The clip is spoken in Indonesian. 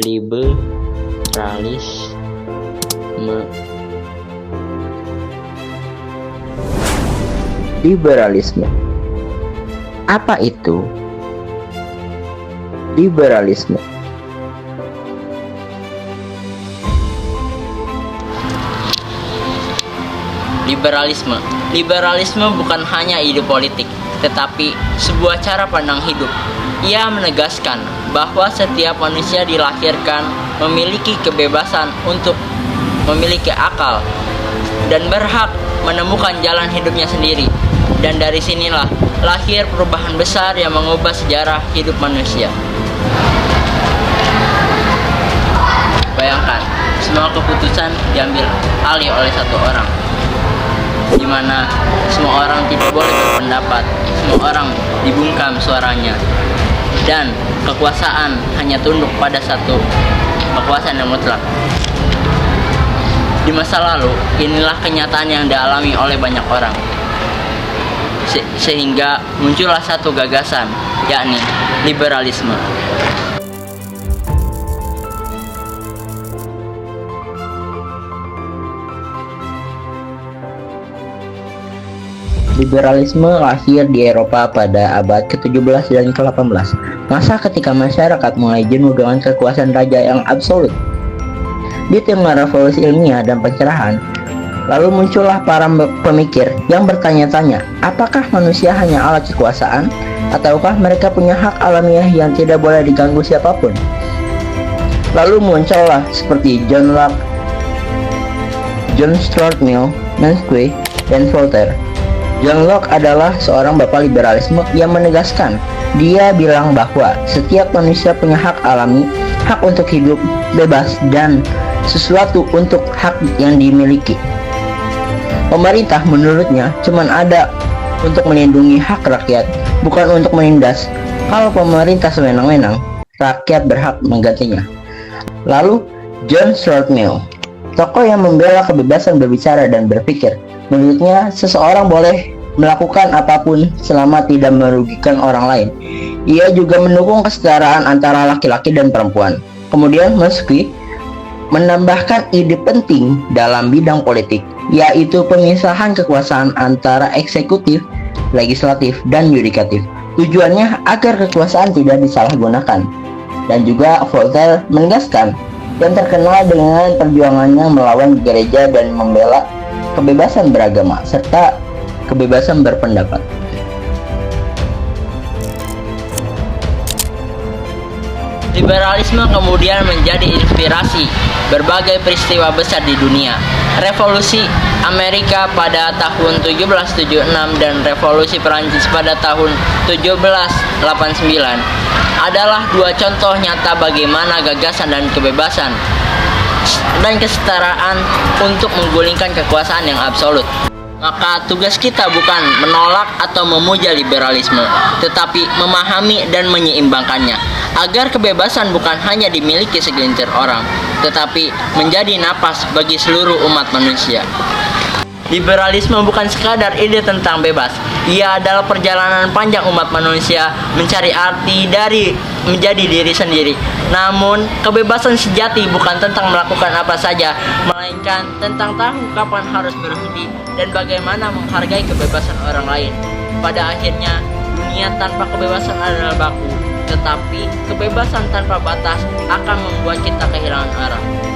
Liberalisme. Liberalisme. Apa itu liberalisme? Liberalisme bukan hanya ide politik, tetapi sebuah cara pandang hidup. Ia menegaskan bahwa setiap manusia dilahirkan memiliki kebebasan untuk memiliki akal dan berhak menemukan jalan hidupnya sendiri. Dan dari sinilah lahir perubahan besar yang mengubah sejarah hidup manusia. Bayangkan, semua keputusan diambil alih oleh satu orang, di mana semua orang tidak boleh berpendapat, semua orang dibungkam suaranya, dan kekuasaan hanya tunduk pada satu kekuasaan yang mutlak. Di masa lalu, inilah kenyataan yang dialami oleh banyak orang, sehingga muncullah satu gagasan, yakni liberalisme. Liberalisme lahir di Eropa pada abad ke-17 dan ke-18, masa ketika masyarakat mulai jenuh dengan kekuasaan raja yang absolut. Di tengah revolusi ilmiah dan pencerahan, lalu muncullah para pemikir yang bertanya-tanya, apakah manusia hanya alat kekuasaan, ataukah mereka punya hak alamiah yang tidak boleh diganggu siapapun? Lalu muncullah seperti John Locke, John Stuart Mill, Montesquieu, dan Voltaire. John Locke adalah seorang bapak liberalisme yang menegaskan, dia bilang bahwa setiap manusia punya hak alami, hak untuk hidup bebas, dan sesuatu untuk hak yang dimiliki. Pemerintah menurutnya cuma ada untuk melindungi hak rakyat, bukan untuk menindas. Kalau pemerintah sewenang-wenang, rakyat berhak menggantinya. Lalu John Stuart Mill, tokoh yang membela kebebasan berbicara dan berpikir. Menurutnya seseorang boleh melakukan apapun selama tidak merugikan orang lain. Ia juga mendukung kesetaraan antara laki-laki dan perempuan. Kemudian Montesquieu menambahkan ide penting dalam bidang politik, yaitu pemisahan kekuasaan antara eksekutif, legislatif, dan yudikatif. Tujuannya agar kekuasaan tidak disalahgunakan. Dan juga Voltaire menegaskan dan terkenal dengan perjuangannya melawan gereja dan membela kebebasan beragama serta kebebasan berpendapat. Liberalisme kemudian menjadi inspirasi berbagai peristiwa besar di dunia. Revolusi Amerika pada tahun 1776 dan Revolusi Perancis pada tahun 1789 adalah dua contoh nyata bagaimana gagasan dan kebebasan dan kesetaraan untuk menggulingkan kekuasaan yang absolut. Maka tugas kita bukan menolak atau memuja liberalisme, tetapi memahami dan menyeimbangkannya, agar kebebasan bukan hanya dimiliki segelintir orang, tetapi menjadi napas bagi seluruh umat manusia. Liberalisme bukan sekadar ide tentang bebas. Ia adalah perjalanan panjang umat manusia mencari arti dari menjadi diri sendiri. Namun, kebebasan sejati bukan tentang melakukan apa saja, melainkan tentang tahu kapan harus berhenti dan bagaimana menghargai kebebasan orang lain. Pada akhirnya, dunia tanpa kebebasan adalah baku, tetapi kebebasan tanpa batas akan membuat kita kehilangan arah.